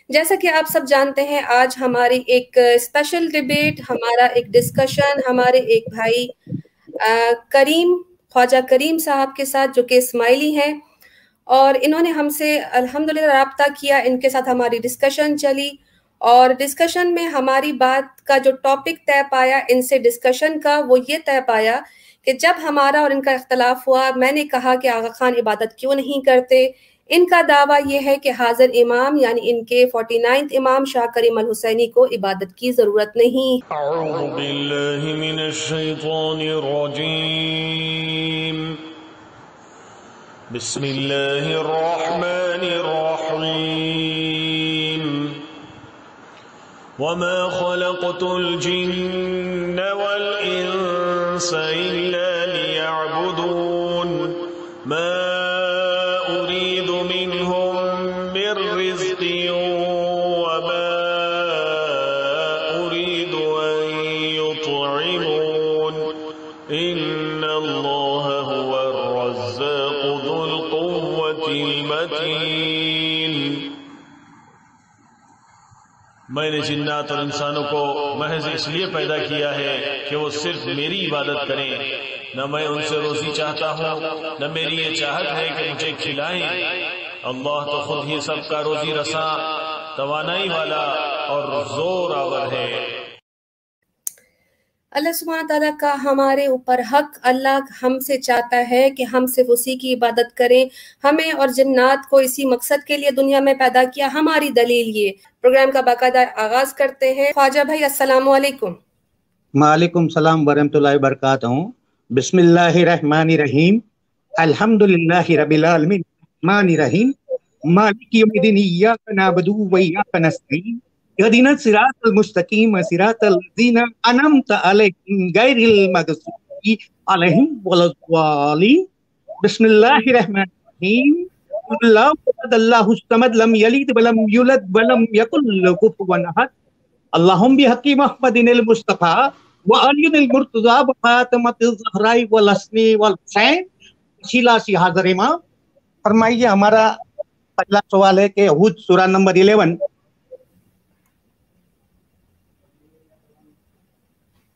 जैसा कि आप सब जानते हैं, आज हमारी एक स्पेशल डिबेट, हमारा एक डिस्कशन हमारे एक भाई करीम, ख्वाजा करीम साहब के साथ, जो कि इस्माइली हैं, और इन्होंने हमसे अल्हम्दुलिल्लाह राब्ता किया। इनके साथ हमारी डिस्कशन चली और डिस्कशन में हमारी बात का जो टॉपिक तय पाया इनसे डिस्कशन का, वो ये तय पाया कि जब हमारा और इनका इख्तलाफ हुआ, मैंने कहा कि आगा खान इबादत क्यों नहीं करते। इनका दावा ये है कि हाजिर इमाम यानी इनके 49th इमाम शाह करीम अल हुसैनी को इबादत की ज़रूरत नहीं। वमा खलक़तुल जिन्न वल इंस इल्ला लियअबुदून मा उरीदु मिनहुम मिर रिज़्क़िन वमा उरीदु अन युत्इमून इन्नल्लाह हुवर रज़्ज़ाक़ु ज़ुल क़ुव्वतिल मतीन। मैंने जिन्नात और इंसानों को महज इसलिए पैदा किया है कि वो सिर्फ मेरी इबादत करें। न मैं उनसे रोजी चाहता हूँ, न मेरी ये चाहत है कि मुझे खिलाएं। अल्लाह तो खुद ही सबका रोजी रसा, तवानाई वाला और जोर आवर है। अल्लाह सुब्हानहू तआला का हमारे ऊपर हक, अल्लाह हमसे चाहता है कि हम सिर्फ उसी की इबादत करें। हमें और जिन्नात को इसी मकसद के लिए दुनिया में पैदा किया। हमारी दलील ये। प्रोग्राम का बाकायदा आगाज करते हैं। ख्वाजा भाई, अस्सलाम वालेकुम। वालेकुम सलाम वरहमतुल्लाहि वबरकातुहू। बिस्मिल्लाहिर्रहमानिर्रहीम। अल्हम्दुलिल्लाहि रब्बिल आलमीन रहमानिर रहीम मालिकि यौमिद्दीन इय्याका नअबुदु व इय्याका नस्तईन इहदिनस सिरातल मुस्तकीम सिरातल लज़ीना अनअमता अलैहिम गैरिल मग़ज़ूबि अलैहिम वलद्दालिन। बिस्मिल्लाहिर्रहमानिर्रहीम। अल्लाहु समद लम यलिद व लम यूलद व लम यकुल लहु कुफुवन अहद। अल्लाहुम्मा बिहक़्क़ि मुहम्मदिनिल मुस्तफ़ा व अलियुल मुर्तज़ा व फ़ातिमतिज़ ज़हरा वल हसन वल हुसैन शीला सी हाज़िर इमाम। फरमाइए, हमारा पहला सवाल है कि हूद सूरा नंबर 11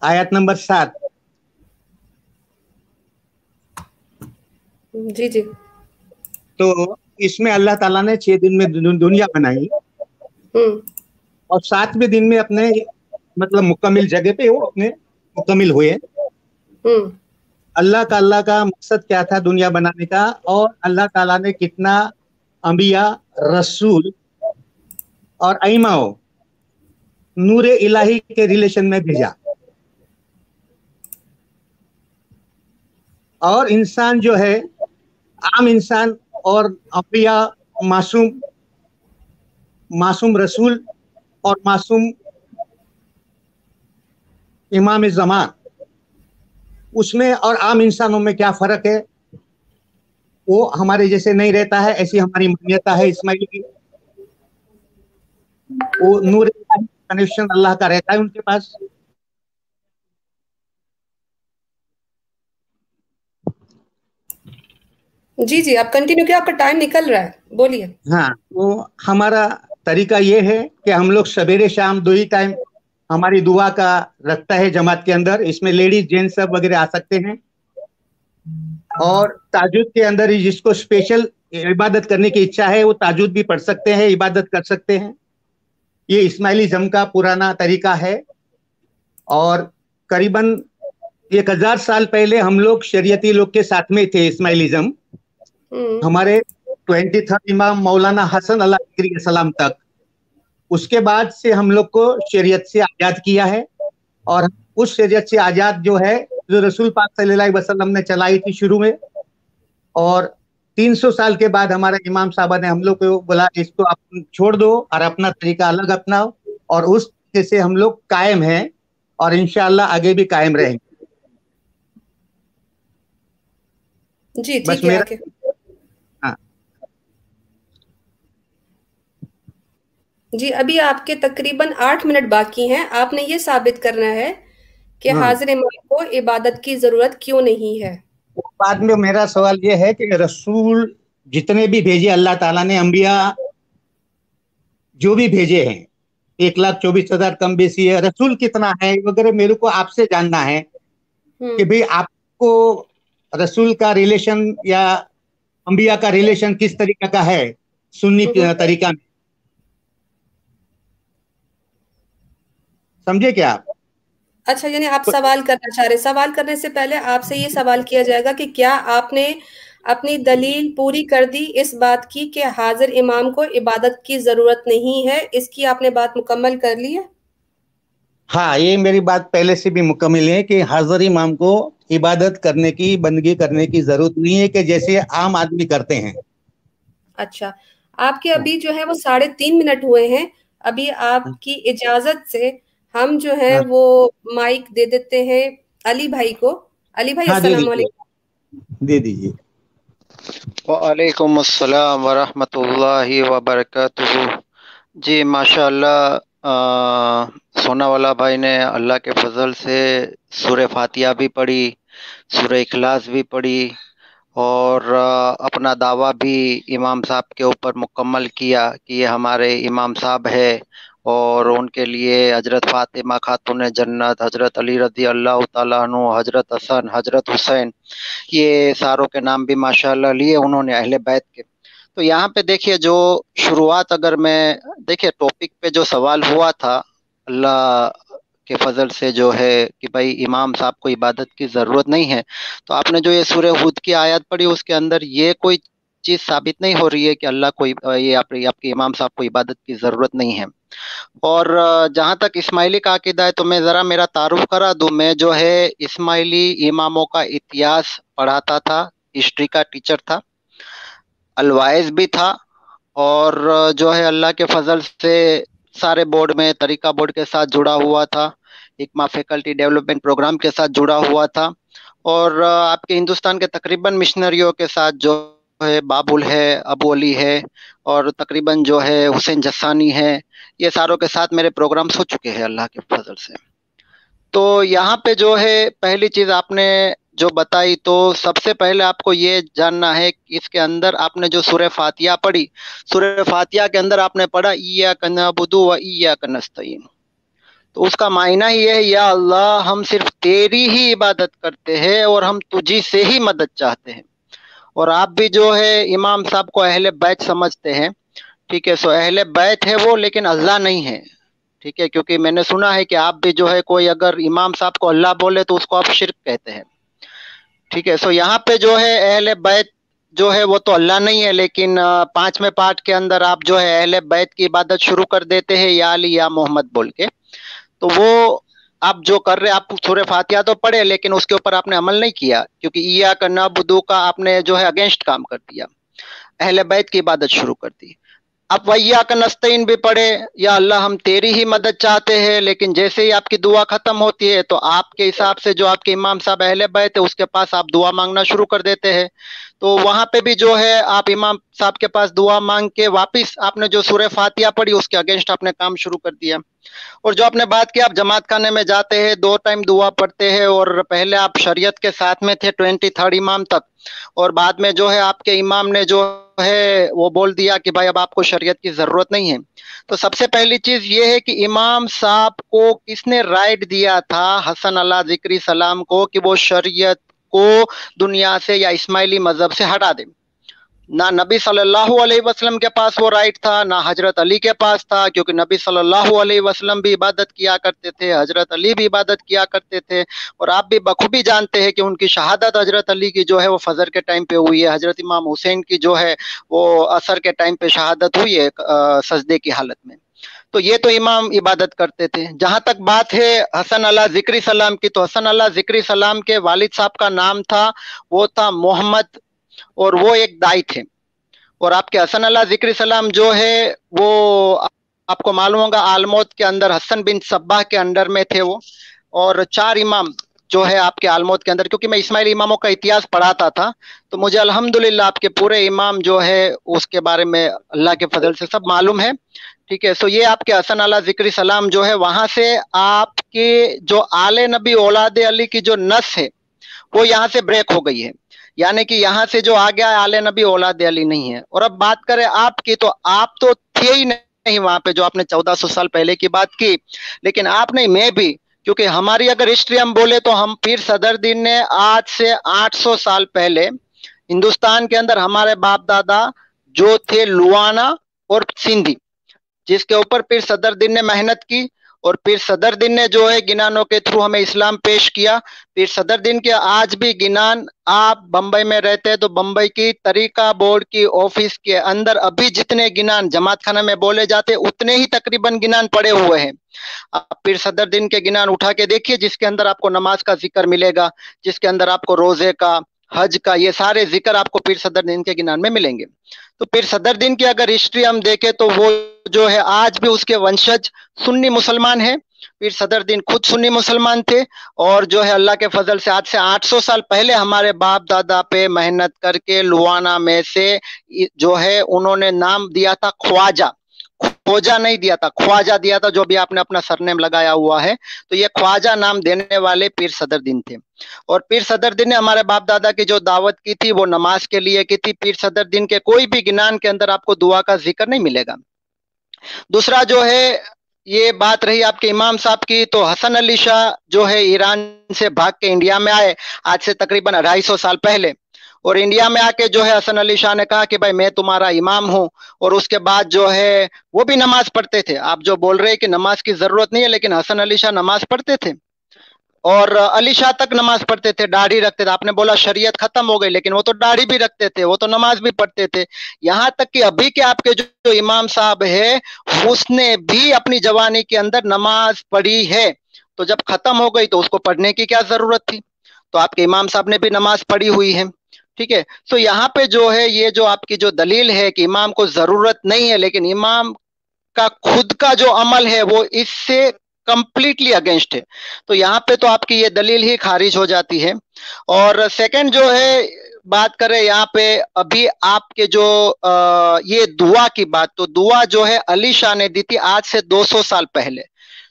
आयत नंबर 7। जी जी। तो इसमें अल्लाह ताला ने 6 दिन में दुनिया बनाई और 7वें दिन में अपने मतलब मुकम्मिल जगह पे वो अपने मुकम्मिल हुए। अल्लाह का मकसद क्या था दुनिया बनाने का, और अल्लाह ताला ने कितना अंबिया, रसूल और अइमाओं नूरे इलाही के रिलेशन में भेजा। और इंसान जो है, आम इंसान और अंबिया, मासूम रसूल और मासूम इमाम ज़मान, उसमें और आम इंसानों में क्या फर्क है? वो हमारे जैसे नहीं रहता है, ऐसी हमारी मान्यता है इस्माइल की। वो नूर कनेक्शन अल्लाह का रहता है उनके पास। जी जी, आप कंटिन्यू किया, आपका टाइम निकल रहा है, बोलिए। हाँ, तो हमारा तरीका ये है कि हम लोग सवेरे शाम 2 ही टाइम हमारी दुआ का रखता है जमात के अंदर। इसमें लेडीज जेंट्स सब वगैरह आ सकते हैं। और ताजुद के अंदर ही जिसको स्पेशल इबादत करने की इच्छा है वो ताजुद भी पढ़ सकते हैं, इबादत कर सकते हैं। ये इस्माइलिज्म का पुराना तरीका है। और करीबन 1000 साल पहले हम लोग शरीयती लोग के साथ में थे इस्माइलिज्म। हमारे 23rd इमाम मौलाना हसन अल्लाह सलाम तक। उसके बाद से हम लोग को शरीयत से आजाद किया है। और उस शरीयत से आजाद जो है, जो रसूल पाक सल्लल्लाहु अलैहि वसल्लम ने चलाई थी शुरू में, और 300 साल के बाद हमारे इमाम साहब ने हम लोग को बोला इसको आप छोड़ दो और अपना तरीका अलग अपनाओ। और उस तरीके से हम लोग कायम हैं और इंशाअल्लाह आगे भी कायम रहेंगे। जी ठीक है। आगे। हाँ जी, अभी आपके तकरीबन 8 मिनट बाकी हैं। आपने ये साबित करना है कि हाजिर इमाम को इबादत की जरूरत क्यों नहीं है। बाद में मेरा सवाल ये है कि रसूल जितने भी भेजे अल्लाह ताला ने, अंबिया जो भी भेजे हैं, 1,24,000 कम बेसी है, रसूल कितना है वगैरह, मेरे को आपसे जानना है कि भाई आपको रसूल का रिलेशन या अंबिया का रिलेशन किस तरीके का है सुन्नी तरीका में, समझे क्या आप? अच्छा, यानी आप सवाल करना चाह रहे। सवाल करने से पहले आपसे ये सवाल किया जाएगा कि क्या आपने अपनी दलील पूरी कर दी इस बात की कि हाजिर इमाम को इबादत की जरूरत नहीं है, इसकी आपने बात मुकम्मल कर ली है? हाँ, ये मेरी बात पहले से भी मुकम्मल है कि हाजिर इमाम को इबादत करने की, बंदगी करने की जरूरत नहीं है कि जैसे आम आदमी करते हैं। अच्छा, आपके अभी जो है वो 3.5 मिनट हुए हैं। अभी आपकी इजाजत से हम जो है हाँ, वो माइक दे देते हैं अली भाई को। अली भाई, हाँ, दे अस्सलाम दीजिए, वालेकुम। दे दीजिए। वालेकुम अस्सलाम वरहमतुल्लाहि वबरकातुहू। जी माशाअल्लाह, सोनावाला भाई ने अल्लाह के फजल से सूरह फातिहा भी पढ़ी, सूरह इखलास भी पढ़ी और अपना दावा भी इमाम साहब के ऊपर मुकम्मल किया कि ये हमारे इमाम साहब है और उनके लिए हजरत फातिमा खातून जन्नत, हजरत अली रज़ी अल्लाह ताला अन्हु, हजरत हसन, हजरत हुसैन, ये सारों के नाम भी माशाअल्लाह लिए उन्होंने अहले बैत के। तो यहाँ पे देखिए, जो शुरुआत अगर मैं देखिए टॉपिक पे जो सवाल हुआ था, अल्लाह के फजल से जो है कि भाई इमाम साहब को इबादत की ज़रूरत नहीं है, तो आपने जो ये सूरह हुद की आयत पढ़ी उसके अंदर ये कोई चीज़ साबित नहीं हो रही है कि अल्लाह को ये आपके इमाम साहब को इबादत की ज़रूरत नहीं है। और जहाँ तक इस्माइली का अकीदा है तो मैं ज़रा मेरा तारुफ करा दूँ। मैं जो है इस्माइली इमामों का इतिहास पढ़ाता था, हिस्ट्री का टीचर था, अलवाइज भी था और जो है अल्लाह के फजल से सारे बोर्ड में तरीका बोर्ड के साथ जुड़ा हुआ था, इकमा फैकल्टी डेवलपमेंट प्रोग्राम के साथ जुड़ा हुआ था और आपके हिंदुस्तान के तकरीबन मिशनरियों के साथ जो है बाबुल है, अबू अली है और तकरीबन जो है हुसैन जस्सानी है, ये सारों के साथ मेरे प्रोग्राम्स हो चुके हैं अल्लाह के फजल से। तो यहाँ पे जो है पहली चीज़ आपने जो बताई, तो सबसे पहले आपको ये जानना है कि इसके अंदर आपने जो सूरह फातिहा पढ़ी, सूरह फातिहा के अंदर आपने पढ़ा इय्याका नअबुदु व इय्याका नस्तईन, तो उसका मायना ही है या अल्लाह हम सिर्फ तेरी ही इबादत करते हैं और हम तुझी से ही मदद चाहते हैं। और आप भी जो है इमाम साहब को अहले बैत समझते हैं, ठीक है, सो अहले बैत है वो, लेकिन अल्लाह नहीं है, ठीक है, क्योंकि मैंने सुना है कि आप भी जो है कोई अगर इमाम साहब को अल्लाह बोले तो उसको आप शिर्क कहते हैं, ठीक है। सो यहाँ पे जो है अहले बैत जो है वो तो अल्लाह नहीं है, लेकिन 5वें पार्ट के अंदर आप जो है अहले बैत की इबादत शुरू कर देते हैं या अली या मोहम्मद बोल के, तो वो आप जो कर रहे हैं, आप सूरह फातिहा तो पढ़े लेकिन उसके ऊपर आपने अमल नहीं किया, क्योंकि इय्याका नअबुदु का आपने जो है अगेंस्ट काम कर दिया, अहले बैत की इबादत शुरू कर दी। आप वइय्याका नस्तईन भी पढ़े, या अल्लाह हम तेरी ही मदद चाहते हैं, लेकिन जैसे ही आपकी दुआ खत्म होती है तो आपके हिसाब से जो आपके इमाम साहब अहले बैत है उसके पास आप दुआ मांगना शुरू कर देते हैं। तो वहां पे भी जो है आप इमाम साहब के पास दुआ मांग के वापिस आपने जो सूरह फातिहा पढ़ी उसके अगेंस्ट आपने काम शुरू कर दिया। और जो आपने बात की, आप जमात खाने में जाते हैं, 2 टाइम दुआ पढ़ते हैं और पहले आप शरीयत के साथ में थे 23rd इमाम तक, और बाद में जो है आपके इमाम ने जो है वो बोल दिया कि भाई अब आपको शरीयत की जरूरत नहीं है। तो सबसे पहली चीज ये है कि इमाम साहब को किसने राइट दिया था हसन अल्लाह जिक्री सलाम को कि वो शरीयत को दुनिया से या इस्माइली मजहब से हटा दे? ना नबी सल्लल्लाहु अलैहि वसल्लम के पास वो राइट था, ना हजरत अली के पास था, क्योंकि नबी सल्लल्लाहु अलैहि वसल्लम भी इबादत किया करते थे, हजरत अली भी इबादत किया करते थे, और आप भी बखूबी जानते हैं कि उनकी शहादत हजरत अली की जो है वो फजर के टाइम पे हुई है, हजरत इमाम हुसैन की जो है वो असर के टाइम पे शहादत हुई है सजदे की हालत में। तो ये तो इमाम इबादत करते थे। जहां तक बात है हसन अल्लाह जिक्री सलाम की, तो हसन अल्लाह जिक्री सलाम के वालिद साहब का नाम था, वो था मोहम्मद, और वो एक दाई थे। और आपके हसन अल्लाह जिक्री सलाम जो है वो आपको मालूम होगा आलमौत के अंदर हसन बिन सब्बाह के अंडर में थे वो, और 4 इमाम जो है आपके आलमौत के अंदर, क्योंकि मैं इस्माइली इमामों का इतिहास पढ़ाता था तो मुझे अल्हम्दुलिल्लाह आपके पूरे इमाम जो है उसके बारे में अल्लाह के फजल से सब मालूम है, ठीक है। सो ये आपके हसन अल्लाह जिक्री सलाम जो है वहां से आपके जो आले नबी औलाद अली की जो नस है वो यहाँ से ब्रेक हो गई है, यानी कि यहाँ से जो आ गया आले नबी औलाद अली नहीं है। और अब बात करें आपकी, तो आप तो थे ही ही वहां पे, जो आपने 1400 साल पहले की बात की, लेकिन आप नहीं मैं भी, क्योंकि हमारी अगर हिस्ट्री हम बोले तो हम पीर सदरुद्दीन ने आज से 800 साल पहले हिंदुस्तान के अंदर हमारे बाप दादा जो थे लुआना और सिंधी, जिसके ऊपर पीर सदरुद्दीन ने मेहनत की, और पीर सदरुद्दीन ने जो है गिनानों के थ्रू हमें इस्लाम पेश किया। पीर सदरुद्दीन के आज भी गिनान, आप बंबई में रहते हैं तो बंबई की तरीका बोर्ड की ऑफिस के अंदर अभी जितने गिनान जमात खाना में बोले जाते उतने ही तकरीबन गिनान पड़े हुए हैं। आप पीर सदरुद्दीन के गिनान उठा के देखिए, जिसके अंदर आपको नमाज का जिक्र मिलेगा, जिसके अंदर आपको रोजे का, हज का, ये सारे जिक्र आपको पीर सदरुद्दीन के गिनान में मिलेंगे। तो पीर सदरुद्दीन की अगर हिस्ट्री हम देखें तो वो जो है आज भी उसके वंशज सुन्नी मुसलमान है। पीर सदरुद्दीन खुद सुन्नी मुसलमान थे, और जो है अल्लाह के फजल से आज से 800 साल पहले हमारे बाप दादा पे मेहनत करके लुआना में से जो है उन्होंने नाम दिया था ख्वाजा, खोजा नहीं दिया था, ख्वाजा दिया था, जो भी आपने अपना सरनेम लगाया हुआ है। तो ये ख्वाजा नाम देने वाले पीर सदरुद्दीन थे। और पीर सदरुद्दीन ने हमारे बाप दादा की जो दावत की थी वो नमाज के लिए की थी। पीर सदरुद्दीन के कोई भी गिनान के अंदर आपको दुआ का जिक्र नहीं मिलेगा। दूसरा जो है, ये बात रही आपके इमाम साहब की, तो हसन अली शाह जो है ईरान से भाग के इंडिया में आए आज से तकरीबन 250 साल पहले, और इंडिया में आके जो है हसन अली शाह ने कहा कि भाई मैं तुम्हारा इमाम हूं, और उसके बाद जो है वो भी नमाज पढ़ते थे। आप जो बोल रहे हैं कि नमाज की जरूरत नहीं है, लेकिन हसन अली शाह नमाज पढ़ते थे, और अली शाह तक नमाज पढ़ते थे, दाढ़ी रखते थे। आपने बोला शरीयत खत्म हो गई, लेकिन वो तो दाढ़ी भी रखते थे, वो तो नमाज भी पढ़ते थे। यहाँ तक कि अभी के आपके जो इमाम साहब है उसने भी अपनी जवानी के अंदर नमाज पढ़ी है, तो जब खत्म हो गई तो उसको पढ़ने की क्या जरूरत थी? तो आपके इमाम साहब ने भी नमाज पढ़ी हुई है। ठीक है, तो यहाँ पे जो है ये जो आपकी जो दलील है कि इमाम को जरूरत नहीं है, लेकिन इमाम का खुद का जो अमल है वो इससे कंप्लीटली अगेंस्ट है, तो यहाँ पे तो आपकी ये दलील ही खारिज हो जाती है। और सेकंड जो है बात करें यहाँ पे अभी आपके जो ये दुआ की बात, तो दुआ जो है अली शाह ने दी थी आज से 200 साल पहले।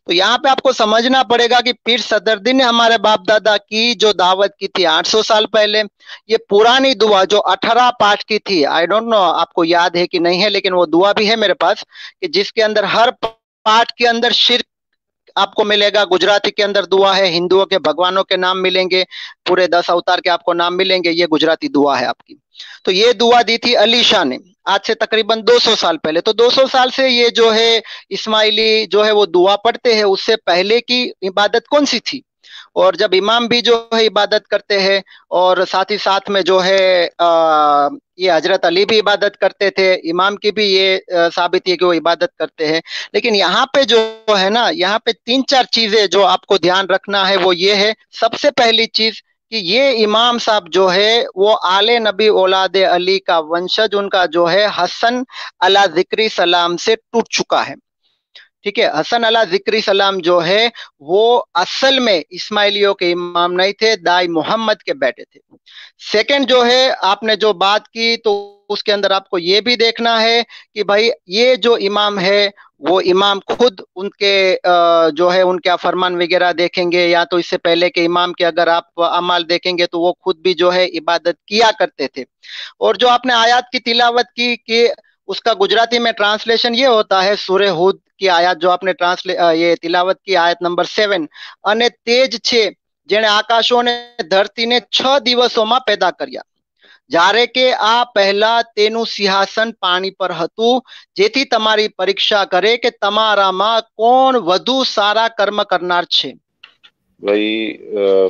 तो यहाँ पे आपको समझना पड़ेगा कि पीर सदरुद्दीन ने हमारे बाप दादा की जो दावत की थी 800 साल पहले, ये पुरानी दुआ जो 18 पाठ की थी, आई डोंट नो आपको याद है कि नहीं है, लेकिन वो दुआ भी है मेरे पास, कि जिसके अंदर हर पाठ के अंदर शिर्क आपको मिलेगा। गुजराती के अंदर दुआ है, हिंदुओं के भगवानों के नाम मिलेंगे, पूरे 10 अवतार के आपको नाम मिलेंगे, ये गुजराती दुआ है आपकी। तो ये दुआ दी थी अली शाह ने आज से तकरीबन 200 साल पहले। तो 200 साल से ये जो है इस्माइली जो है वो दुआ पढ़ते हैं, उससे पहले की इबादत कौन सी थी? और जब इमाम भी जो है इबादत करते हैं, और साथ ही साथ में जो है ये हजरत अली भी इबादत करते थे, इमाम की भी ये साबित है कि वो इबादत करते हैं। लेकिन यहाँ पे जो है ना, यहाँ पे 3-4 चीजें जो आपको ध्यान रखना है वो ये है। सबसे पहली चीज कि ये इमाम साहब जो है वो आले नबी औलादे अली का वंशज, उनका जो है हसन अला जिक्री सलाम से टूट चुका है। ठीक है, हसन अला जिक्री सलाम जो है वो असल में इस्माइलियों के इमाम नहीं थे, दाई मोहम्मद के बेटे थे। सेकंड जो है आपने जो बात की, तो उसके अंदर आपको ये भी देखना है कि भाई ये जो इमाम है वो इमाम खुद उनके जो है उनके फरमान वगैरह देखेंगे, या तो इससे पहले के इमाम के अगर आप अमाल देखेंगे तो वो खुद भी जो है इबादत किया करते थे। और जो आपने आयत की तिलावत की कि उसका गुजराती में ट्रांसलेशन ये होता है, सूरह हुद की आयत जो आपने ये तिलावत की आयत नंबर 7, અને તેજ છે જેણે આકાશોને ધરતીને 6 દિવસોમાં પેદા કર્યા, જ્યારે કે આ પહેલા તેનું સિંહાસન પાણી પર હતું, જેથી તમારી પરીક્ષા કરે કે તમારામાં કોણ વધુ સારા કર્મ કરનાર છે। भाई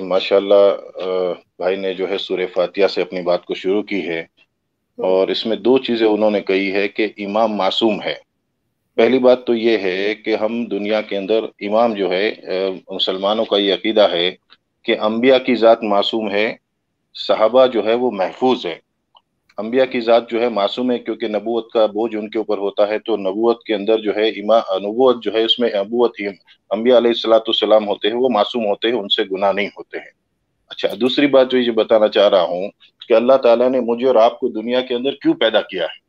माशाल्लाह भाई ने जो है सूरह फातिहा से अपनी बात को शुरू की है, और इसमें 2 चीजें उन्होंने कही है कि इमाम मासूम है। पहली बात तो ये है कि हम दुनिया के अंदर इमाम जो है मुसलमानों का ये अकीदा है कि अंबिया की ज़ात मासूम है, सहाबा जो है वो महफूज है। अंबिया की ज़ात जो है मासूम है क्योंकि नबूवत का बोझ उनके ऊपर होता है, तो नबूवत के अंदर जो है नबूवत जो है उसमें नबूवत ही अंबिया अलैहिस्सलाम होते हैं, वो मासूम होते हैं, उनसे गुनाह नहीं होते हैं। अच्छा, दूसरी बात जो ये बताना चाह रहा हूँ कि अल्लाह ताला ने मुझे और आपको दुनिया के अंदर क्यों पैदा किया है।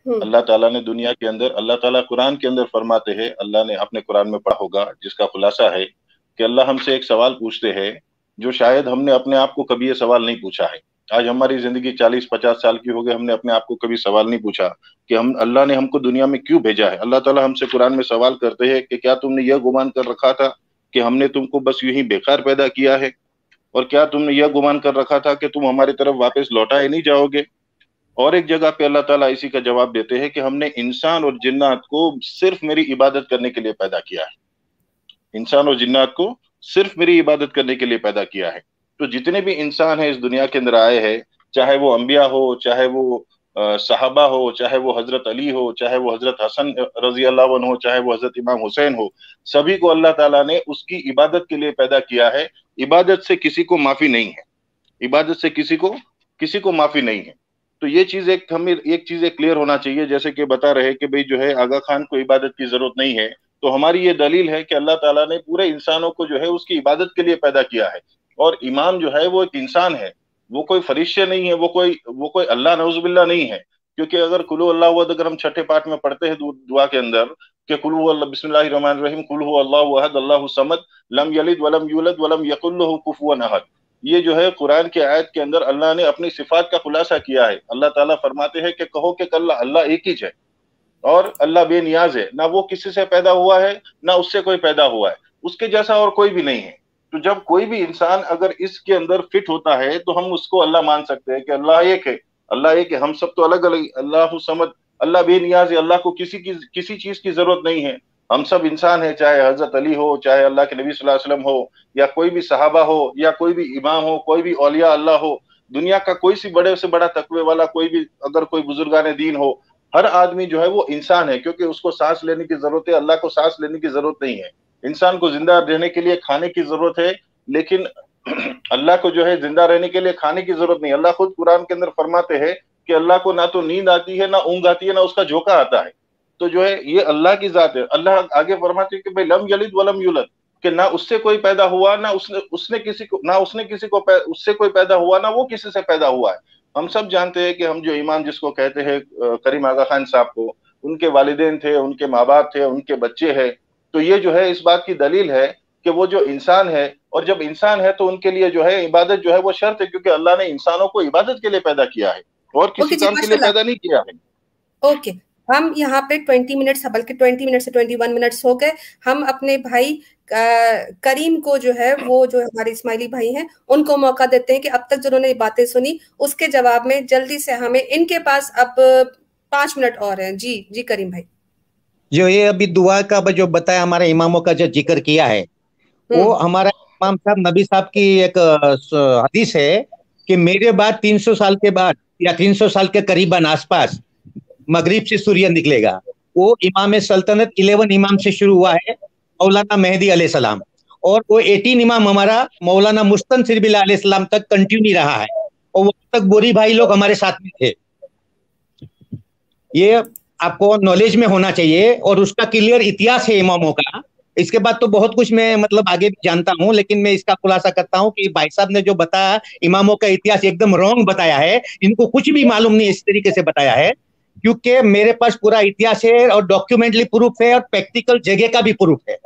अल्लाह ताला ने दुनिया के अंदर, अल्लाह ताला कुरान के अंदर फरमाते हैं, अल्लाह ने अपने कुरान में पढ़ा होगा जिसका खुलासा है कि अल्लाह हमसे एक सवाल पूछते हैं जो शायद हमने अपने आप को कभी ये सवाल नहीं पूछा है। आज हमारी जिंदगी 40-50 साल की हो गई, हमने अपने आप को कभी सवाल नहीं पूछा कि हम अल्लाह ने हमको दुनिया में क्यों भेजा है। अल्लाह ताला हमसे कुरान में सवाल करते हैं कि क्या तुमने यह गुमान कर रखा था कि हमने तुमको बस यूं ही बेकार पैदा किया है, और क्या तुमने यह गुमान कर रखा था कि तुम हमारी तरफ वापस लौटाए नहीं जाओगे। और एक जगह पे अल्लाह ताला इसी का जवाब देते हैं कि हमने इंसान और जिन्नात को सिर्फ मेरी इबादत करने के लिए पैदा किया है। इंसान और जिन्नात को सिर्फ मेरी इबादत करने के लिए पैदा किया है। तो जितने भी इंसान हैं इस दुनिया के अंदर आए हैं, चाहे वो अंबिया हो, चाहे वो सहाबा हो, चाहे वो हजरत अली हो, चाहे वो हजरत हसन रजी अल्लाह अन्हु हो, चाहे वो हजरत इमाम हुसैन हो, सभी को अल्लाह ताला ने उसकी इबादत के लिए पैदा किया है। इबादत से किसी को माफी नहीं है, इबादत से किसी को माफी नहीं है। तो ये चीज हमें एक चीज क्लियर होना चाहिए, जैसे कि बता रहे कि भाई जो है आगा खान को इबादत की जरूरत नहीं है, तो हमारी ये दलील है कि अल्लाह ताला ने पूरे इंसानों को जो है उसकी इबादत के लिए पैदा किया है। और इमाम जो है वो एक इंसान है, वो कोई फरिश्ते नहीं है, वो कोई अल्लाह नऊजुबिल्लाह नहीं है। क्योंकि अगर कुल अल्लाह हुआ, अगर हम छठे पाठ में पढ़ते हैं दुआ के अंदर कि कुल हुवल्लाह बिस्मिल्लाहिर रहमानिर रहीम कुल हुवल्लाहु अहद अल्लाहु समद लम यलिद वलम यूलद वलम यकुल लहू कुफुवन अहद, ये जो है कुरान की आयत के अंदर अल्लाह ने अपनी सिफात का खुलासा किया है। अल्लाह ताला फरमाते हैं कि कहो कि अल्लाह एक ही है और अल्लाह बेनियाज है, ना वो किसी से पैदा हुआ है ना उससे कोई पैदा हुआ है, उसके जैसा और कोई भी नहीं है। तो जब कोई भी इंसान अगर इसके अंदर फिट होता है तो हम उसको अल्लाह मान सकते हैं कि अल्लाह एक है, अल्लाह एक है। हम सब तो अलग अलग, अल्लाह समद, अल्लाह बेनियाज है, अल्लाह को किसी चीज की जरूरत नहीं है। हम सब इंसान है, चाहे हजरत अली हो, चाहे अल्लाह के नबी सल्लल्लाहु अलैहि वसल्लम हो, या कोई भी सहाबा हो, या कोई भी इमाम हो, कोई भी औलिया अल्लाह हो, दुनिया का कोई सी बड़े से बड़ा तकवे वाला कोई भी अगर कोई बुजुर्गान दीन हो, हर आदमी जो है वो इंसान है, क्योंकि उसको सांस लेने की जरूरत है, अल्लाह को सांस लेने की जरूरत नहीं है। इंसान को जिंदा रहने के लिए खाने की जरूरत है, लेकिन अल्लाह को जो है जिंदा रहने के लिए खाने की जरूरत नहीं। अल्लाह खुद कुरान के अंदर फरमाते हैं कि अल्लाह को ना तो नींद आती है, ना ऊंघ आती है, ना उसका झोंका आता है। तो जो है ये अल्लाह की जात है। अल्लाह आगे फरमाते हैं कि भाई लम यलिद वलम यूलद, कि ना उससे कोई पैदा हुआ, ना उसने किसी को उससे कोई पैदा हुआ, ना वो किसी से पैदा हुआ है। हम सब जानते हैं कि हम जो इमाम जिसको कहते हैं करीम आगा खान साहब को, उनके वालिदैन थे, उनके माँ बाप थे, उनके बच्चे हैं। तो ये जो है इस बात की दलील है कि वो जो इंसान है, और जब इंसान है तो उनके लिए जो है इबादत जो है वो शर्त है, क्योंकि अल्लाह ने इंसानों को इबादत के लिए पैदा किया है और किसी काम के लिए पैदा नहीं किया है। ओके, हम यहाँ पे 20 मिनट्स, बल्कि 20 मिनट से 21 मिनट्स हो गए। हम अपने भाई करीम को जो है वो जो हमारे इस्माइली भाई हैं उनको मौका देते हैं कि अब तक जिन्होंने बातें सुनी उसके जवाब में जल्दी से, हमें इनके पास अब 5 मिनट और हैं। जी जी करीम भाई। जो ये अभी दुआ का जो बताया, हमारे इमामों का जो जिक्र किया है, वो हमारा इमाम साहब नबी साहब की एक हदीस है कि मेरे बाद 300 साल के बाद या 300 साल के करीबन आसपास मगरिब से सूर्य निकलेगा। वो इमाम सल्तनत 11 इमाम से शुरू हुआ है, मौलाना मेहदी अलैहिस्सलाम, और वो 18 इमाम हमारा मौलाना मुस्तनसिर बिल्लाह अलैहिस्सलाम तक कंटिन्यू रहा है, और वो तक बोरी भाई लोग हमारे साथ में थे। ये आपको नॉलेज में होना चाहिए, और उसका क्लियर इतिहास है इमामों का। इसके बाद तो बहुत कुछ मैं मतलब आगे भी जानता हूं, लेकिन मैं इसका खुलासा करता हूं कि भाई साहब ने जो बताया इमामों का इतिहास एकदम रॉन्ग बताया है। इनको कुछ भी मालूम नहीं इस तरीके से बताया है, क्योंकि मेरे पास पूरा इतिहास है और डॉक्यूमेंटली प्रूफ है और प्रैक्टिकल जगह का भी प्रूफ है।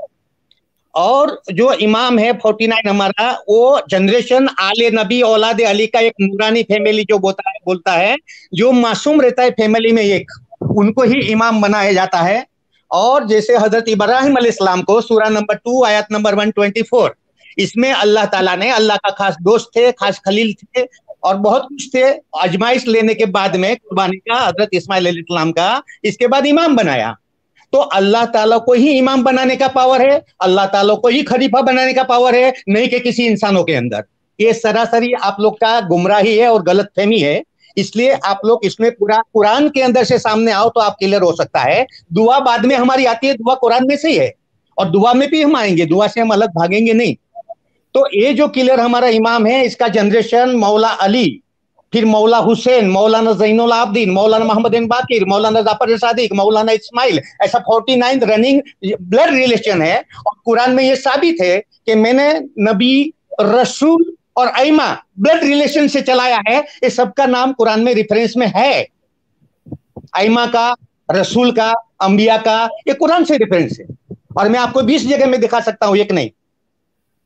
और जो इमाम है 49 हमारा, वो जनरेशन आले नबी औलाद अली का एक नूरानी फैमिली जो बोलता है, जो मासूम रहता है फैमिली में एक, उनको ही इमाम बनाया जाता है। और जैसे हजरत इब्राहिम अलैहिस्सलाम को सूरा नंबर 2 आयत नंबर 124, इसमें अल्लाह ताला ने, अल्लाह का खास दोस्त थे, खास खलील थे और बहुत कुछ थे, आजमाइश लेने के बाद में कुर्बानी का हजरत इस्माइल अलैहिस्सलाम का, इसके बाद इमाम बनाया। तो अल्लाह ताला को ही इमाम बनाने का पावर है, अल्लाह ताला को ही खलीफा बनाने का पावर है, नहीं कि किसी इंसानों के अंदर। ये सरासरी आप लोग का गुमराही है और गलतफहमी है। इसलिए आप लोग इसमें पूरा कुरान के अंदर से सामने आओ तो आप क्लियर हो सकता है। दुआ बाद में हमारी आती है, दुआ कुरान में से ही है, और दुआ में भी हम आएंगे, दुआ से हम अलग भागेंगे नहीं। तो ये जो क्लियर हमारा इमाम है, इसका जनरेशन मौला अली, फिर मौला हुसैन, मौलाना ज़ैनुल आबदीन, मौलाना मोहम्मद बिन बाकिर, मौलाना जाफर सादिक, मौलाना इस्माइल, ऐसा 49 रनिंग ब्लड रिलेशन है। और कुरान में ये साबित है कि मैंने नबी, रसूल और आइमा ब्लड रिलेशन से चलाया है। ये सबका नाम कुरान में रेफरेंस में है, आइमा का, रसूल का, अंबिया का, ये कुरान से रेफरेंस है। और मैं आपको 20 जगह में दिखा सकता हूं, एक नहीं।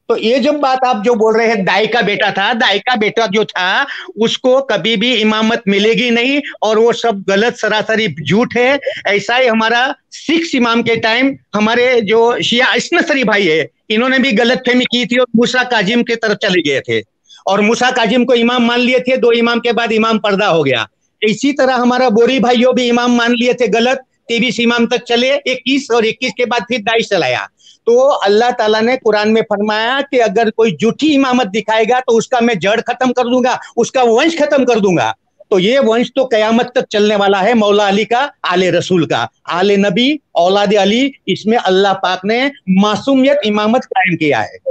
तो ये जब बात आप जो बोल रहे हैं दाई का बेटा था, दाई का बेटा जो था उसको कभी भी इमामत मिलेगी नहीं, और वो सब गलत सरासरी झूठ है। ऐसा ही हमारा सिक्स इमाम के टाइम हमारे जो शिया इसनसरी भाई है, इन्होंने भी गलतफहमी की थी और मूसा काजिम की तरफ चले गए थे, और मूसा काजिम को इमाम मान लिए थे, 2 इमाम के बाद इमाम पर्दा हो गया। इसी तरह हमारा बोरी भाइयों भी इमाम मान लिए थे गलत, 23 इमाम तक चले, 21 और 21 के बाद फिर दाइश चलाया। तो अल्लाह ताला ने कुरान में फरमाया कि अगर कोई झूठी इमामत दिखाएगा तो उसका मैं जड़ खत्म कर दूंगा, उसका वंश खत्म कर दूंगा। तो ये वंश तो कयामत तक चलने वाला है, मौला अली का, आले रसूल का, आले नबी, औलाद अली, इसमें अल्लाह पाक ने मासूमियत इमामत कायम किया है।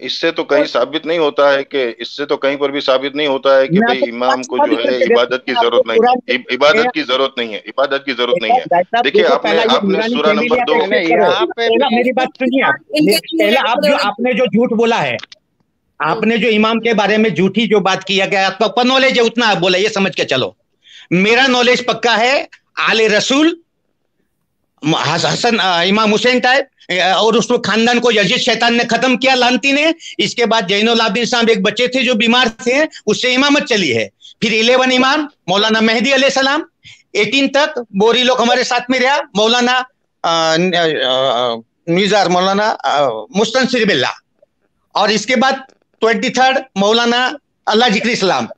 इससे तो कहीं साबित नहीं होता है कि इससे तो कहीं पर भी साबित नहीं होता है कि भाई इमाम को जो है इबादत की जरूरत नहीं, इबादत की जरूरत नहीं है, इबादत की जरूरत नहीं है। देखिए आपने सूरा नंबर 2 मेरी बात सुनिए, पहला आपने जो झूठ बोला है, आपने जो इमाम के बारे में झूठी जो बात किया गया, पक्का नॉलेज है उतना बोला, ये समझ के चलो। मेरा नॉलेज पक्का है, आले रसूल, हसन, इमाम हुसैन टाइप, और उसको खानदान को यजीद शैतान ने खत्म किया, लानती ने। इसके बाद जैनुल आबिदीन साहब एक बच्चे थे जो बीमार थे, उससे इमामत चली है। फिर 11 इमाम, मौलाना मेहदी अलैहिस्सलाम, 18 तक बोरी लोग हमारे साथ में रहा, मौलाना निज़ार, मौलाना मुस्तनसिर बिल्ला, और इसके बाद 23 मौलाना अल्लाह जिक्र इस्लाम,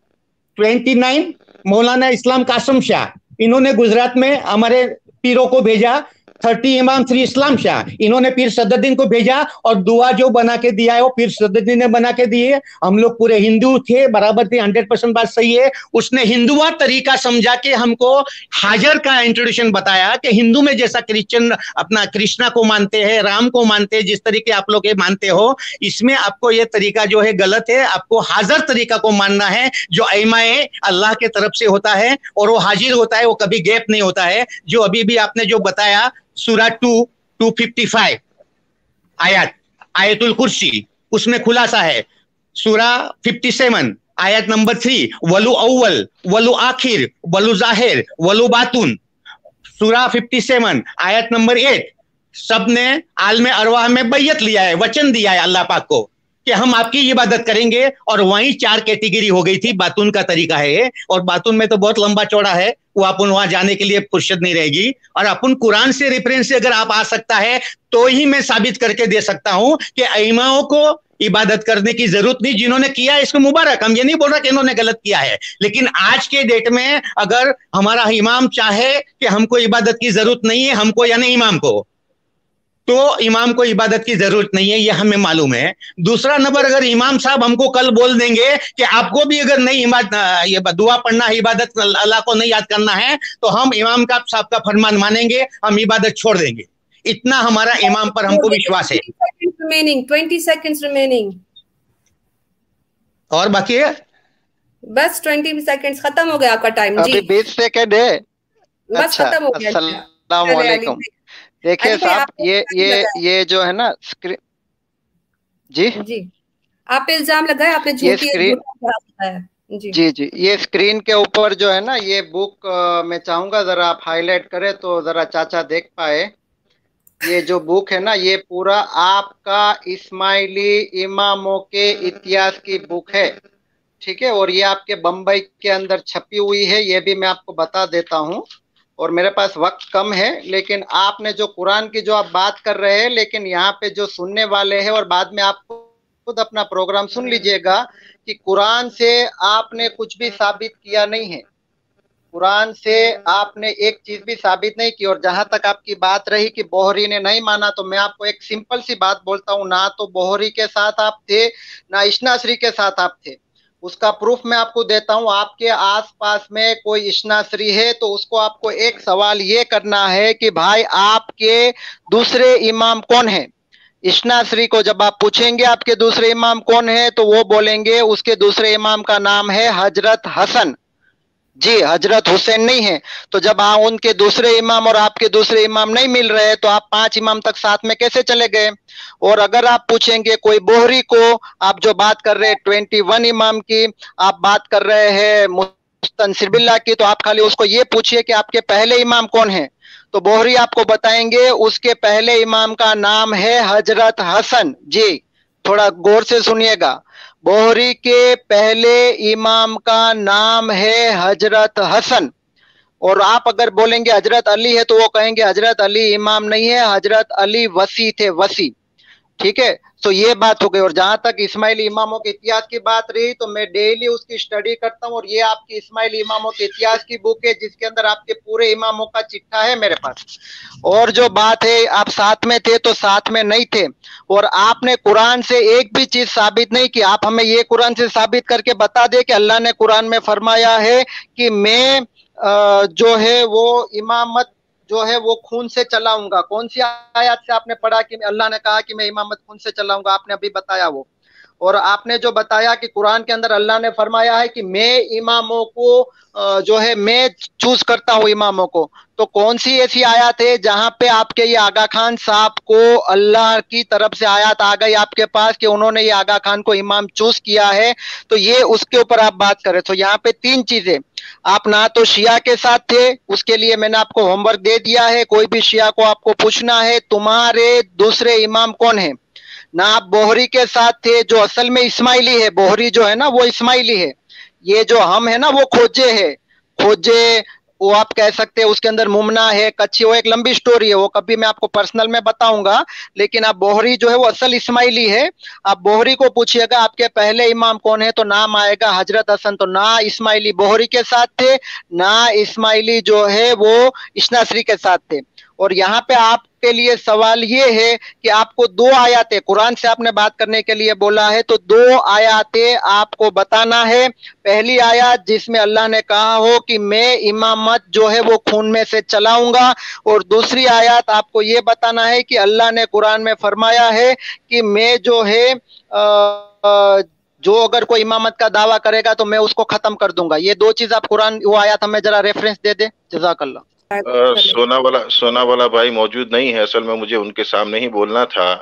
29 मौलाना इस्लाम कासम शाह, इन्होंने गुजरात में हमारे पीरों को भेजा। 30 इमाम श्री इस्लाम शाह, इन्होंने पीर सदरुद्दीन को भेजा, और दुआ जो बना के दिया है वो पीर सदरुद्दीन ने बना के दिए। हम लोग पूरे हिंदू थे, बराबर थे, 100% बात सही है। उसने हिंदुआ तरीका समझा के हमको हाजर का इंट्रोडक्शन बताया कि हिंदू में जैसा क्रिश्चियन अपना कृष्णा को मानते हैं, राम को मानते हैं, जिस तरीके आप लोग ये मानते हो, इसमें आपको ये तरीका जो है गलत है। आपको हाजर तरीका को मानना है जो ऐमाए अल्लाह के तरफ से होता है, और वो हाजिर होता है, वो कभी गैप नहीं होता है। जो अभी भी आपने जो बताया सूरा 255 आयत, आयतुल कुर्सी, उसमें खुलासा है। सूरा 57 आयत नंबर 3, वलु अव्वल, वलु आखिर, वलु जाहिर, वलु बातुन। सूरा 57 आयत नंबर 8, सबने आलमे अरवाह में बैयत लिया है, वचन दिया है अल्लाह पाक को कि हम आपकी इबादत करेंगे। और वहीं 4 कैटेगरी हो गई थी, बातून का तरीका है, और बातून में तो बहुत लंबा चौड़ा है, वो अपन वहां जाने के लिए फुर्सत नहीं रहेगी। और अपन कुरान से रेफरेंस से अगर आप आ सकता है तो ही मैं साबित करके दे सकता हूं कि इमामों को इबादत करने की जरूरत नहीं। जिन्होंने किया है इसको मुबारक, हम ये नहीं बोल रहा कि इन्होंने गलत किया है, लेकिन आज के डेट में अगर हमारा इमाम चाहे कि हमको इबादत की जरूरत नहीं है, हमको यानी इमाम को, तो इमाम को इबादत की जरूरत नहीं है, ये हमें मालूम है। दूसरा नंबर, अगर इमाम साहब हमको कल बोल देंगे कि आपको भी अगर नहीं ये दुआ पढ़ना है, इबादत अल्लाह को नहीं याद करना है, तो हम इमाम का साहब का फरमान मानेंगे, हम इबादत छोड़ देंगे। इतना हमारा इमाम पर हमको विश्वास है। 20 seconds remaining, और बाकी है बस 20 seconds, खत्म हो गया आपका टाइम जी, अभी 20 सेकंड है। बस खत्म हो गया। अस्सलाम वालेकुम। देखिए साहब, ये जो है ना स्क्रीन, जी आप इल्जाम लगाए, आपने झूठी जी, ये स्क्रीन के ऊपर जो है ना ये बुक मैं चाहूंगा जरा आप हाईलाइट करें तो जरा चाचा देख पाए। ये जो बुक है ना, ये पूरा आपका इस्माइली इमामों के इतिहास की बुक है, ठीक है। और ये आपके बम्बई के अंदर छपी हुई है, ये भी मैं आपको बता देता हूँ। और मेरे पास वक्त कम है, लेकिन आपने जो कुरान की जो आप बात कर रहे हैं, लेकिन यहाँ पे जो सुनने वाले हैं, और बाद में आप खुद अपना प्रोग्राम सुन लीजिएगा कि कुरान से आपने कुछ भी साबित किया नहीं है, कुरान से आपने एक चीज भी साबित नहीं की। और जहां तक आपकी बात रही कि बोहरी ने नहीं माना, तो मैं आपको एक सिंपल सी बात बोलता हूँ, ना तो बोहरी के साथ आप थे, ना इश्नासरी के साथ आप थे। उसका प्रूफ मैं आपको देता हूं। आपके आसपास में कोई इश्नासरी है तो उसको आपको एक सवाल ये करना है कि भाई आपके दूसरे इमाम कौन है। इश्नासरी को जब आप पूछेंगे आपके दूसरे इमाम कौन है, तो वो बोलेंगे उसके दूसरे इमाम का नाम है हजरत हसन, जी हजरत हुसैन नहीं है। तो जब उनके दूसरे इमाम और आपके दूसरे इमाम नहीं मिल रहे, तो आप 5 इमाम तक साथ में कैसे चले गए। और अगर आप पूछेंगे कोई बोहरी को, आप जो बात कर रहे हैं 21 इमाम की, आप बात कर रहे हैं मुस्तनसिर बिल्ला की, तो आप खाली उसको ये पूछिए कि आपके पहले इमाम कौन है। तो बोहरी आपको बताएंगे उसके पहले इमाम का नाम है हजरत हसन। जी थोड़ा गौर से सुनिएगा, बोहरी के पहले इमाम का नाम है हजरत हसन। और आप अगर बोलेंगे हजरत अली है तो वो कहेंगे हजरत अली इमाम नहीं है, हजरत अली वसी थे, वसी। ठीक है, तो ये बात हो गई। और जहां तक इस्माइली इमामों के इतिहास की बात रही तो मैं डेली उसकी स्टडी करता हूँ, और ये आपकी इस्माइली इमामों के इतिहास की बुक है जिसके अंदर आपके पूरे इमामों का चिट्ठा है मेरे पास। और जो बात है आप साथ में थे तो साथ में नहीं थे, और आपने कुरान से एक भी चीज साबित नहीं की। आप हमें ये कुरान से साबित करके बता दे कि अल्लाह ने कुरान में फरमाया है कि मैं जो है वो इमामत जो है वो खून से चलाऊंगा। कौन सी आयत से आपने पढ़ा कि अल्लाह ने कहा कि मैं इमामत खून से चलाऊंगा? आपने अभी बताया वो। और आपने जो बताया कि कुरान के अंदर अल्लाह ने फरमाया है कि मैं इमामों को जो है मैं चूज करता हूँ इमामों को, तो कौन सी ऐसी आयत है जहां पे आपके ये आगा खान साहब को अल्लाह की तरफ से आयत आ गई आपके पास कि उन्होंने ये आगा खान को इमाम चूज किया है? तो ये उसके ऊपर आप बात करें। तो यहाँ पे तीन चीजें, आप ना तो शिया के साथ थे, उसके लिए मैंने आपको होमवर्क दे दिया है, कोई भी शिया को आपको पूछना है तुम्हारे दूसरे इमाम कौन है। ना आप बोहरी के साथ थे जो असल में इस्माइली है, बोहरी जो है ना वो इस्माइली है, ये जो हम है ना वो खोजे है, खोजे वो आप कह सकते हैं, उसके अंदर मुमना है, कच्ची, वो एक लंबी स्टोरी है, वो कभी मैं आपको पर्सनल में बताऊंगा। लेकिन आप बोहरी जो है वो असल इस्माइली है। आप बोहरी को पूछिएगा आपके पहले इमाम कौन है तो नाम आएगा हजरत हसन। तो ना इस्माइली बोहरी के साथ थे, ना इस्माइली जो है वो इशनासरी के साथ थे। और यहाँ पे आपके लिए सवाल ये है कि आपको दो आयतें, कुरान से आपने बात करने के लिए बोला है तो दो आयतें आपको बताना है। पहली आयत जिसमें अल्लाह ने कहा हो कि मैं इमामत जो है वो खून में से चलाऊंगा, और दूसरी आयत आपको ये बताना है कि अल्लाह ने कुरान में फरमाया है कि मैं जो है जो अगर कोई इमामत का दावा करेगा तो मैं उसको खत्म कर दूंगा। ये दो चीज आप कुरान वो आयत हमें जरा रेफरेंस दे दे, जज़ाकल्लाह। सोना वाला भाई मौजूद नहीं है, असल में मुझे उनके सामने ही बोलना था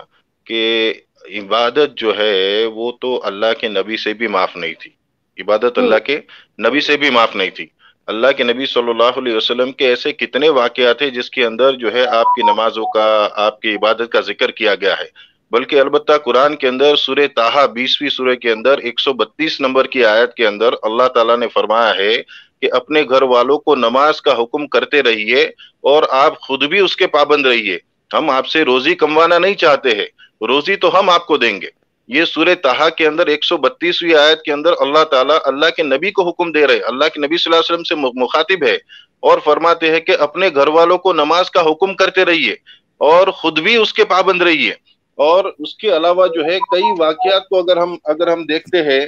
कि इबादत जो है वो तो अल्लाह के नबी से भी माफ नहीं थी, इबादत अल्लाह के नबी से भी माफ नहीं थी। अल्लाह के नबी सल्लल्लाहु अलैहि वसल्लम के ऐसे कितने वाकयात थे जिसके अंदर जो है आपकी नमाजों का, आपकी इबादत का जिक्र किया गया है। बल्कि अलबत्ता कुरान के अंदर सूरह ताहा 20वीं सूरह के अंदर 132 नंबर की आयत के अंदर अल्लाह ताला ने फरमाया है कि अपने घर वालों को नमाज का हुक्म करते रहिए और आप खुद भी उसके पाबंद रहिए। हम आपसे रोजी कमवाना नहीं चाहते हैं, रोजी तो हम आपको देंगे। ये सूरह ताहा के अंदर 132वीं आयत के अंदर अल्लाह ताला अल्लाह के नबी को हुक्म दे रहे, अल्लाह के नबी सल्लल्लाहु अलैहि वसल्लम से मुखातिब है और फरमाते हैं कि अपने घर वालों को नमाज का हुक्म करते रहिए और खुद भी उसके पाबंद रहिए। और उसके अलावा जो है कई वाकयात को अगर हम देखते हैं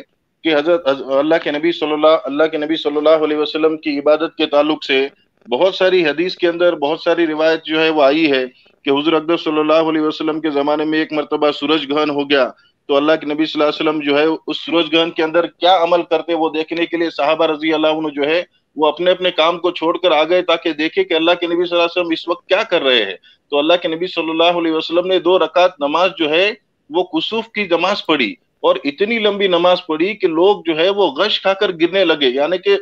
कि अल्लाह के नबी सल्लल्लाहु अलैहि वसल्लम की इबादत के ताल्लुक से बहुत सारी हदीस के अंदर बहुत सारी रिवायत जो है वो आई है कि हुजूर अक़दस सल्लल्लाहु अलैहि वसल्लम के ज़माने में एक मरतबा सूरज ग्रहण हो गया, तो अल्लाह के नबी सल्लल्लाहु अलैहि वसल्लम जो है उस सूरज ग्रहण के अंदर क्या अमल करते वो देखने के लिए सहाबा रजी अल्लाह अन्हु जो है वो अपने अपने काम को छोड़कर आ गए ताकि देखे कि अल्लाह के नबी सल्लल्लाहु अलैहि वसल्लम इस वक्त क्या कर रहे हैं। तो अल्लाह के नबी सल्लल्लाहु अलैहि वसल्लम ने 2 रकात नमाज जो है वो कुसूफ की नमाज पढ़ी, और इतनी लंबी नमाज पढ़ी कि लोग जो है वो गश खाकर गिरने लगे, यानी कि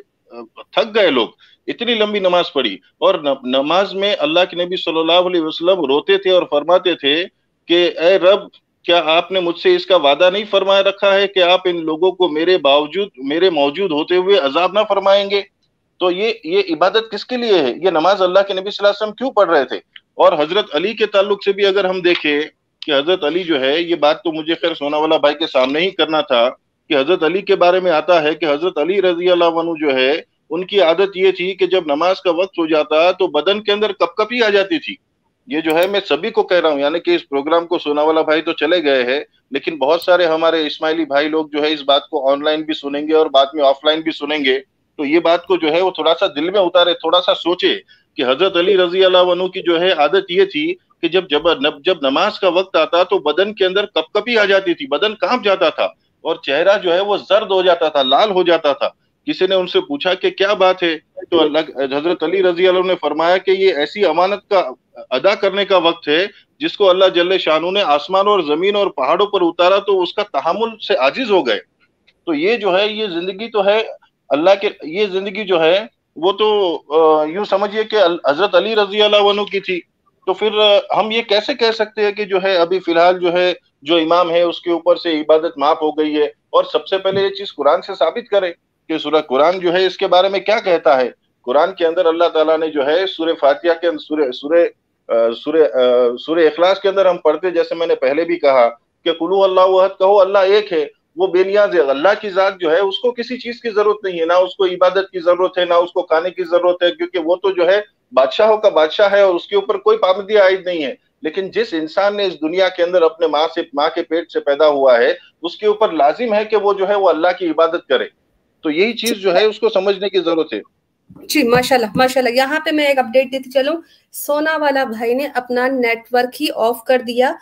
थक गए लोग, इतनी लंबी नमाज पढ़ी। और नमाज में अल्लाह के नबी सल्लल्लाहु अलैहि वसल्लम रोते थे और फरमाते थे कि ए रब, क्या आपने मुझसे इसका वादा नहीं फरमाया रखा है कि आप इन लोगों को मेरे मौजूद होते हुए अजाब ना फरमाएंगे? तो ये इबादत किसके लिए है? ये नमाज अल्लाह के नबी सल्लल्लाहु अलैहि वसल्लम क्यों पढ़ रहे थे? और हजरत अली के ताल्लुक से भी अगर हम देखें कि हजरत अली जो है, ये बात तो मुझे खैर सोनावाला भाई के सामने ही करना था कि हजरत अली के बारे में आता है कि हजरत अली रजी अल्लाह अन्हु जो है उनकी आदत ये थी कि जब नमाज का वक्त हो जाता तो बदन के अंदर कपकपी आ जाती थी। ये जो है मैं सभी को कह रहा हूँ, यानी कि इस प्रोग्राम को सोनावाला भाई तो चले गए हैं, लेकिन बहुत सारे हमारे इस्माइली भाई लोग जो है इस बात को ऑनलाइन भी सुनेंगे और बाद में ऑफलाइन भी सुनेंगे, तो ये बात को जो है वो थोड़ा सा दिल में उतारे, थोड़ा सा सोचे कि हजरत अली रजी अल्लाह अन्हु की जो है आदत ये थी कि जब नमाज का वक्त आता तो बदन के अंदर कपकपी आ जाती थी, बदन कांप जाता था और चेहरा जो है वो जर्द हो जाता था, लाल हो जाता था। किसी ने उनसे पूछा कि क्या बात है, तो हजरत अली रजी अल्लाह ने फरमाया कि ये ऐसी अमानत का अदा करने का वक्त है जिसको अल्लाह जल्ले शानू ने आसमान और जमीन और पहाड़ों पर उतारा तो उसका तहम्मुल से आजिज हो गए। तो ये जो है ये जिंदगी तो है अल्लाह के, ये जिंदगी जो है वो तो यूं समझिए कि हजरत अली रजी अल्लाह अन्हु की थी। तो फिर हम ये कैसे कह सकते हैं कि जो है अभी फिलहाल जो है जो इमाम है उसके ऊपर से इबादत माफ हो गई है। और सबसे पहले ये चीज कुरान से साबित करें कि सूरह कुरान जो है इसके बारे में क्या कहता है। कुरान के अंदर अल्लाह ताला ने जो है सूरह फातिहा के अंदर सूरह इखलास के अंदर हम पढ़ते, जैसे मैंने पहले भी कहा कि कुलू अल्लाहु अहद, कहो अल्लाह एक है, वो बेनियाज है। अल्लाह की जात जो है उसको किसी चीज की जरूरत नहीं है, ना उसको इबादत की जरूरत है, ना उसको खाने की जरूरत है, क्योंकि वो तो जो है बादशाहों का बादशाह है और उसके ऊपर कोई पाबंदी आयद नहीं है। लेकिन जिस इंसान ने इस दुनिया के अंदर अपने माँ के पेट से पैदा हुआ है, उसके ऊपर लाजिम है कि वो जो है वो अल्लाह की इबादत करे। तो यही चीज जो है उसको समझने की जरूरत है। जी माशाल्लाह माशाल्लाह। यहाँ पे मैं एक अपडेट देती चलूं, सोना वाला भाई ने अपना नेटवर्क ही ऑफ कर दिया।